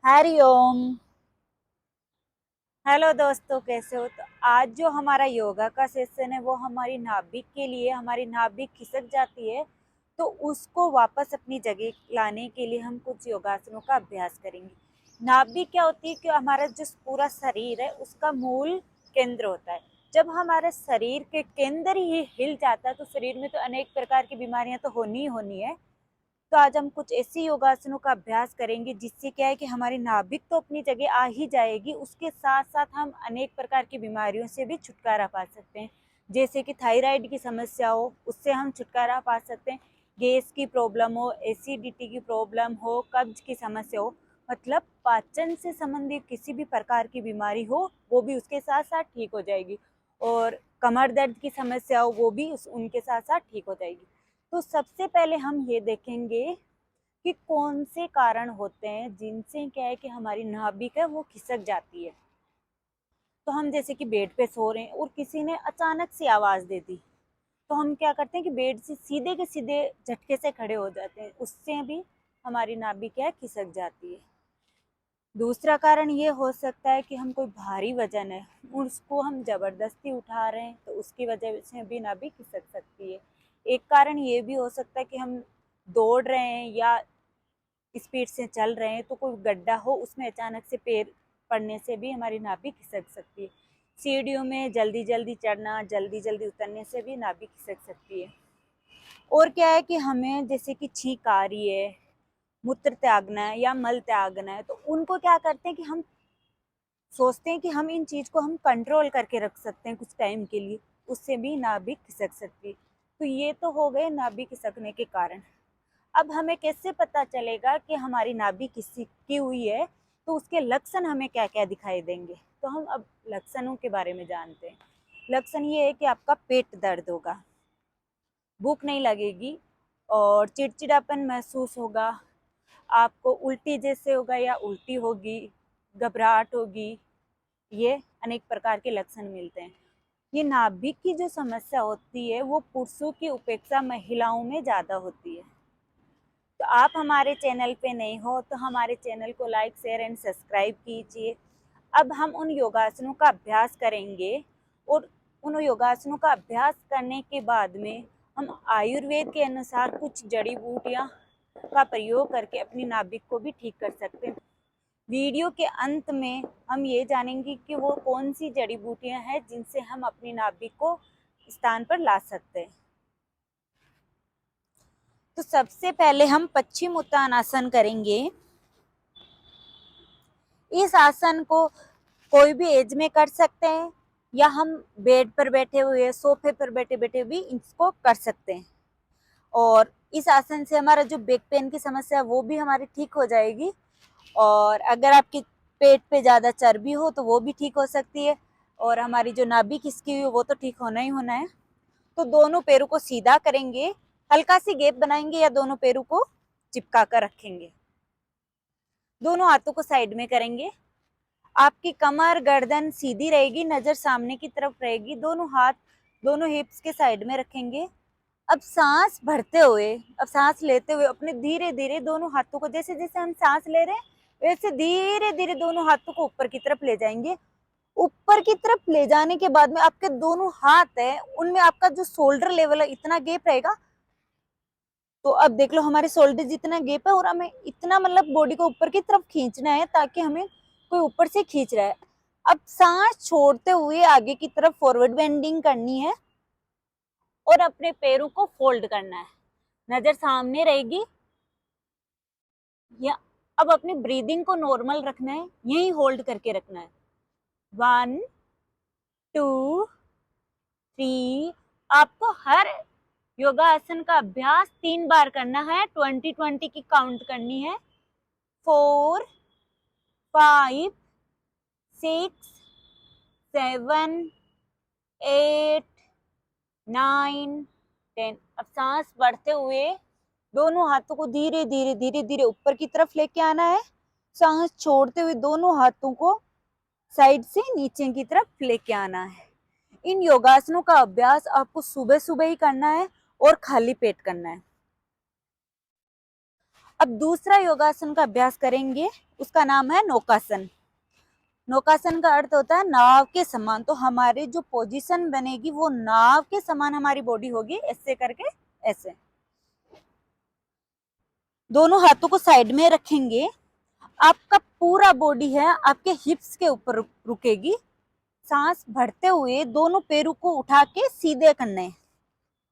Hariom. Hello दोस्तों, कैसे हो? तो आज जो हमारा योगा का सेशन है वो हमारी नाभिक के लिए, हमारी नाभिक खिसक जाती है तो उसको वापस अपनी जगह लाने के लिए हम कुछ योगासनों का अभ्यास करेंगे। नाभिक क्या होती है कि हमारा जो पूरा शरीर है उसका मूल केंद्र होता है। जब हमारे शरीर के केंद्र ही हिल जाता है तो शरीर में तो अनेक प्रकार की बीमारियां तो होनी ही होनी है। तो आज हम कुछ ऐसी योगासनों का अभ्यास करेंगे जिससे क्या है कि हमारी नाभिक तो अपनी जगह आ ही जाएगी, उसके साथ साथ हम अनेक प्रकार की बीमारियों से भी छुटकारा पा सकते हैं। जैसे कि थायराइड की समस्या हो, उससे हम छुटकारा पा सकते हैं। गैस की प्रॉब्लम हो, एसिडिटी की प्रॉब्लम हो, कब्ज की समस्या हो, मतलब पाचन से संबंधित किसी भी प्रकार की बीमारी हो वो भी उसके साथ साथ ठीक हो जाएगी। और कमर दर्द की समस्या हो वो भी उनके साथ साथ ठीक हो जाएगी। तो सबसे पहले हम ये देखेंगे कि कौन से कारण होते हैं जिनसे क्या है कि हमारी नाभिक है वो खिसक जाती है। तो हम जैसे कि बेड पे सो रहे हैं और किसी ने अचानक से आवाज दे दी तो हम क्या करते हैं कि बेड से सीधे के सीधे झटके से खड़े हो जाते हैं, उससे भी हमारी नाभिक क्या है खिसक जाती है। दूसरा कारण ये हो सकता है कि हम कोई भारी वजन है उसको हम जबरदस्ती उठा रहे हैं तो उसकी वजह से भी नाभिक खिसक सकती है। एक कारण ये भी हो सकता है कि हम दौड़ रहे हैं या स्पीड से चल रहे हैं तो कोई गड्ढा हो उसमें अचानक से पैर पड़ने से भी हमारी नाभि खिसक सकती है। सीढ़ियों में जल्दी जल्दी चढ़ना, जल्दी जल्दी उतरने से भी नाभि खिसक सकती है। और क्या है कि हमें जैसे कि छींक आ रही है, मूत्र त्यागना है या मल त्यागना है तो उनको क्या करते हैं कि हम सोचते हैं कि हम इन चीज को हम कंट्रोल करके रख सकते हैं कुछ टाइम के लिए, उससे भी नाभि खिसक सकती है। तो ये तो हो गए नाभि खिसकने के कारण। अब हमें कैसे पता चलेगा कि हमारी नाभि खिसकी हुई है, तो उसके लक्षण हमें क्या क्या दिखाई देंगे। तो हम अब लक्षणों के बारे में जानते हैं। लक्षण ये है कि आपका पेट दर्द होगा, भूख नहीं लगेगी और चिड़चिड़ापन महसूस होगा, आपको उल्टी जैसे होगा या उल्टी होगी, घबराहट होगी। ये अनेक प्रकार के लक्षण मिलते हैं। ये नाभिक की जो समस्या होती है वो पुरुषों की उपेक्षा महिलाओं में ज़्यादा होती है। तो आप हमारे चैनल पे नए हो तो हमारे चैनल को लाइक, शेयर एंड सब्सक्राइब कीजिए। अब हम उन योगासनों का अभ्यास करेंगे और उन योगासनों का अभ्यास करने के बाद में हम आयुर्वेद के अनुसार कुछ जड़ी बूटियां का प्रयोग करके अपनी नाभिक को भी ठीक कर सकते हैं। वीडियो के अंत में हम ये जानेंगे कि वो कौन सी जड़ी बूटियां हैं जिनसे हम अपनी नाभिक को स्थान पर ला सकते हैं। तो सबसे पहले हम पश्चिम उत्तानासन करेंगे। इस आसन को कोई भी एज में कर सकते हैं या हम बेड पर बैठे हुए, सोफे पर बैठे बैठे भी इसको कर सकते हैं। और इस आसन से हमारा जो बैक पेन की समस्या है वो भी हमारी ठीक हो जाएगी। और अगर आपके पेट पे ज़्यादा चर्बी हो तो वो भी ठीक हो सकती है। और हमारी जो नाभि खिसकी हुई वो तो ठीक होना ही होना है। तो दोनों पैरों को सीधा करेंगे, हल्का सी गैप बनाएंगे या दोनों पैरों को चिपका कर रखेंगे। दोनों हाथों को साइड में करेंगे। आपकी कमर गर्दन सीधी रहेगी, नजर सामने की तरफ रहेगी। दोनों हाथ दोनों हिप्स के साइड में रखेंगे। अब सांस भरते हुए, अब सांस लेते हुए अपने धीरे धीरे दोनों हाथों को, जैसे जैसे हम सांस ले रहे हैं वैसे धीरे धीरे दोनों हाथों को ऊपर की तरफ ले जाएंगे। ऊपर की तरफ ले जाने के बाद में आपके दोनों हाथ है उनमें आपका जो शोल्डर लेवल है इतना गैप रहेगा। तो अब देख लो हमारे शोल्डर जितना गैप है और हमें इतना मतलब बॉडी को ऊपर की तरफ खींचना है ताकि हमें कोई ऊपर से खींच रहा है। अब सांस छोड़ते हुए आगे की तरफ फॉरवर्ड बेंडिंग करनी है और अपने पैरों को फोल्ड करना है। नजर सामने रहेगी। या अब अपनी ब्रीदिंग को नॉर्मल रखना है, यही होल्ड करके रखना है। 1 2 3। आपको हर योगा आसन का अभ्यास 3 बार करना है, 20-20 की काउंट करनी है। 4 5 6 7 8 9 10। अब सांस बढ़ते हुए दोनों हाथों को धीरे धीरे धीरे धीरे ऊपर की तरफ लेके आना है। सांस छोड़ते हुए दोनों हाथों को साइड से नीचे की तरफ लेके आना है। इन योगासनों का अभ्यास आपको सुबह सुबह ही करना है और खाली पेट करना है। अब दूसरा योगासन का अभ्यास करेंगे, उसका नाम है नौकासन। नौकासन का अर्थ होता है नाव के समान। तो हमारी जो पोजीशन बनेगी वो नाव के समान हमारी बॉडी होगी, ऐसे करके ऐसे। दोनों हाथों को साइड में रखेंगे। आपका पूरा बॉडी है आपके हिप्स के ऊपर रुकेगी। सांस भरते हुए दोनों पैरों को उठा के सीधे करना है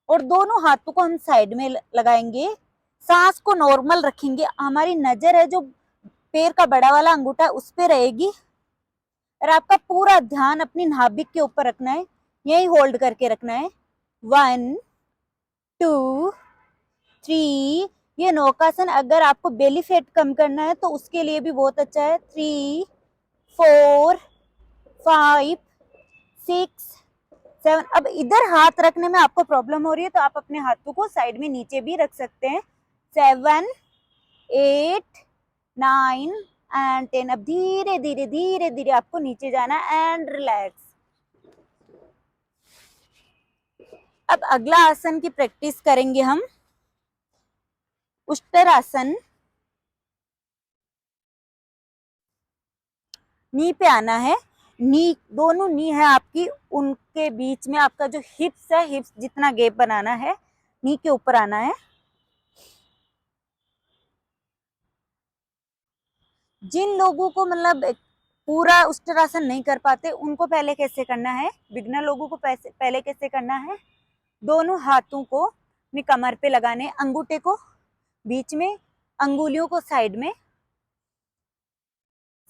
और दोनों हाथों को हम साइड में लगाएंगे। सांस को नॉर्मल रखेंगे। हमारी नजर है जो पैर का बड़ा वाला अंगूठा है उस पे रहेगी और आपका पूरा ध्यान अपनी नाभिक के ऊपर रखना है, यही होल्ड करके रखना है। 1 2 3। ये नौकासन अगर आपको बेली फैट कम करना है तो उसके लिए भी बहुत अच्छा है। 3 4 5 6 7। अब इधर हाथ रखने में आपको प्रॉब्लम हो रही है तो आप अपने हाथों को साइड में नीचे भी रख सकते हैं। 7 8 9 एंड 10। अब धीरे धीरे धीरे धीरे आपको नीचे जाना एंड रिलैक्स। अब अगला आसन की प्रैक्टिस करेंगे हम, उष्ट्रासन। नी पे आना है। नी, दोनों नी है आपकी, उनके बीच में आपका जो हिप्स है, हिप्स जितना गैप बनाना है, नी के ऊपर आना है। जिन लोगों को मतलब पूरा उष्ट्रासन नहीं कर पाते उनको पहले कैसे करना है, बिगनर लोगों को पहले कैसे करना है, दोनों हाथों को अपनी कमर पे लगाने, अंगूठे को बीच में, अंगुलियों को साइड में।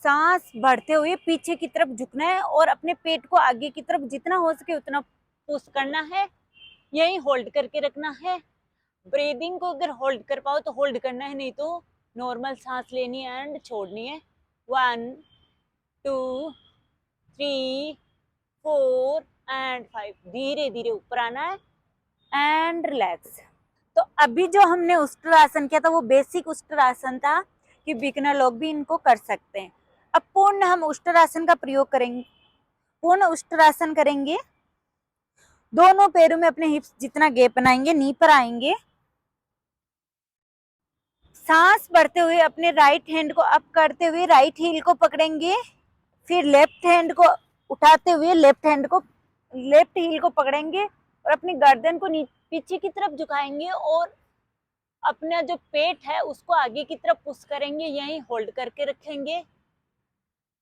सांस बढ़ते हुए पीछे की तरफ झुकना है और अपने पेट को आगे की तरफ जितना हो सके उतना पुश करना है, यही होल्ड करके रखना है। ब्रीदिंग को अगर होल्ड कर पाओ तो होल्ड करना है, नहीं तो नॉर्मल सांस लेनी है एंड छोड़नी है। 1 2 3 4 एंड 5। धीरे धीरे ऊपर आना है एंड रिलैक्स। तो अभी जो हमने उष्ट्रासन किया था वो बेसिक उष्ट्रासन था कि बिगिनर लोग भी इनको कर सकते हैं। अब पूर्ण हम उष्ट्रासन का प्रयोग करेंगे। पूर्ण उष्ट्रासन करेंगे, दोनों पैरों में अपने हिप्स जितना गैप बनाएंगे, नी पर आएंगे। सांस बढ़ते हुए अपने राइट हैंड को अप करते हुए राइट हील को पकड़ेंगे, फिर लेफ्ट हैंड को उठाते हुए लेफ्ट हील को पकड़ेंगे और अपनी गर्दन को पीछे की तरफ झुकाएंगे और अपना जो पेट है उसको आगे की तरफ पुश करेंगे, यही होल्ड करके रखेंगे।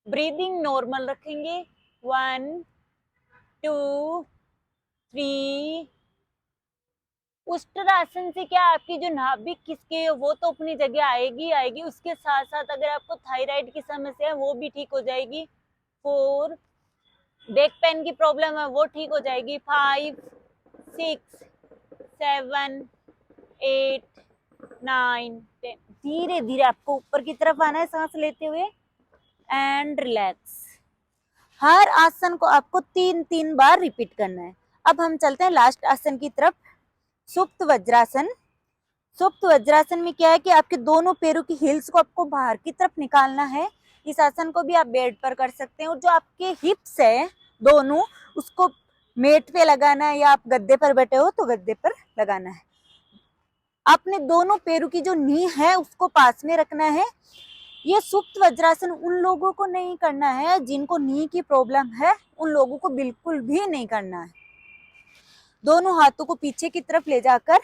ब्रीदिंग नॉर्मल रखेंगे। 1 2 3। उष्ट्रासन से क्या आपकी जो नाभिक खिसके है वो तो अपनी जगह आएगी, उसके साथ साथ अगर आपको थायराइड की समस्या है वो भी ठीक हो जाएगी। 4। बैक पेन की प्रॉब्लम है वो ठीक हो जाएगी। 5 6 7 8 9 10। धीरे धीरे आपको ऊपर की तरफ आना है सांस लेते हुए एंड रिलैक्स। हर आसन को आपको 3 बार रिपीट करना है। अब हम चलते हैं लास्ट आसन की तरफ, सुप्त वज्रासन। सुप्त वज्रासन में क्या है कि आपके दोनों पैरों की हील्स को आपको बाहर की तरफ निकालना है। इस आसन को भी आप बेड पर कर सकते हैं और जो आपके हिप्स है दोनों, उसको मेट पे लगाना है या आप गद्दे पर बैठे हो तो गद्दे पर लगाना है। आपने दोनों पैरों की जो नी है उसको पास में रखना है। ये सुप्त वज्रासन उन लोगों को नहीं करना है जिनको नी की प्रॉब्लम है, उन लोगों को बिल्कुल भी नहीं करना है। दोनों हाथों को पीछे की तरफ ले जाकर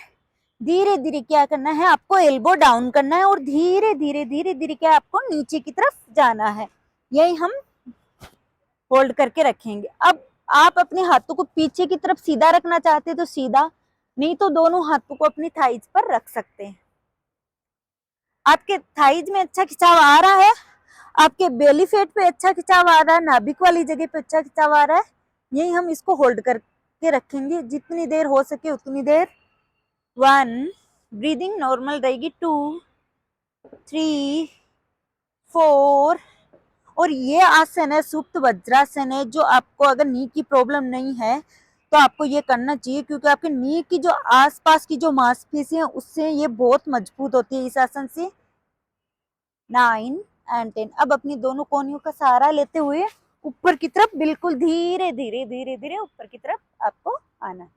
धीरे धीरे क्या करना है, आपको एल्बो डाउन करना है और धीरे धीरे क्या आपको नीचे की तरफ जाना है, यही हम होल्ड करके रखेंगे। अब आप अपने हाथों को पीछे की तरफ सीधा रखना चाहते हैं तो सीधा, नहीं तो दोनों हाथों को अपनी थाइज पर रख सकते हैं। आपके थाइज में अच्छा खिंचाव आ रहा है, आपके बेली फैट पे अच्छा खिंचाव आ रहा है, नाभिक वाली जगह पे अच्छा खिंचाव आ रहा है, यही हम इसको होल्ड करके रखेंगे जितनी देर हो सके उतनी देर। 1। ब्रीदिंग नॉर्मल रहेगी। 2 3 4। और ये आसन है सुप्त वज्रासन है, जो आपको अगर नी की प्रॉब्लम नहीं है तो आपको ये करना चाहिए, क्योंकि आपके नी की जो आसपास की जो मांसपेशी है उससे ये बहुत मजबूत होती है इस आसन से। 9 एंड 10। अब अपनी दोनों कोहनियों का सहारा लेते हुए ऊपर की तरफ बिल्कुल धीरे धीरे ऊपर की तरफ आपको आना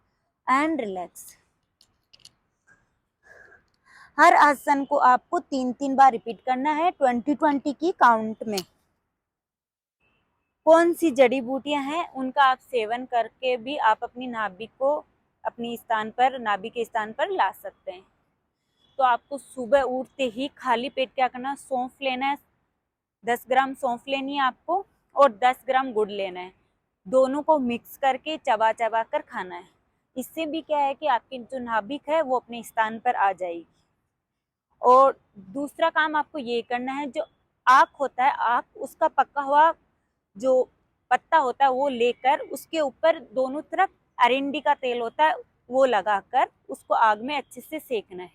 एंड रिलैक्स। हर आसन को आपको 3-3 बार रिपीट करना है 20-20 की काउंट में। कौन सी जड़ी बूटियां हैं उनका आप सेवन करके भी आप अपनी नाभि को अपनी स्थान पर, नाभि के स्थान पर ला सकते हैं। तो आपको सुबह उठते ही खाली पेट क्या करना है, सौंफ लेना है, 10 ग्राम सौंफ लेनी है आपको और 10 ग्राम गुड़ लेना है। दोनों को मिक्स करके चबा चबा कर खाना है। इससे भी क्या है कि आपकी जो नाभिक है वो अपने स्थान पर आ जाएगी। और दूसरा काम आपको ये करना है, जो आँख होता है, आँख उसका पका हुआ जो पत्ता होता है वो लेकर उसके ऊपर दोनों तरफ अरिंडी का तेल होता है वो लगाकर उसको आग में अच्छे से सेकना है।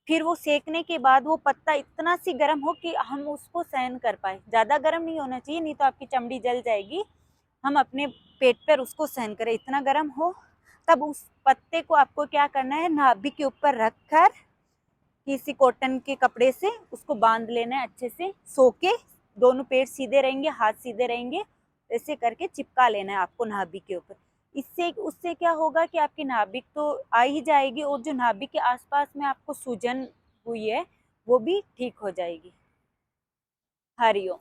फिर वो सेकने के बाद वो पत्ता इतना सी गर्म हो कि हम उसको सहन कर पाए। ज़्यादा गर्म नहीं होना चाहिए, नहीं तो आपकी चमड़ी जल जाएगी। हम अपने पेट पर उसको सहन करें, इतना गर्म हो। तब उस पत्ते को आपको क्या करना है, नाभि के ऊपर रखकर किसी कॉटन के कपड़े से उसको बांध लेना है अच्छे से, सो के। दोनों पैर सीधे रहेंगे, हाथ सीधे रहेंगे, ऐसे करके चिपका लेना है आपको नाभि के ऊपर। इससे उससे क्या होगा कि आपकी नाभि तो आ ही जाएगी और जो नाभि के आसपास में आपको सूजन हुई है वो भी ठीक हो जाएगी। हरिओम।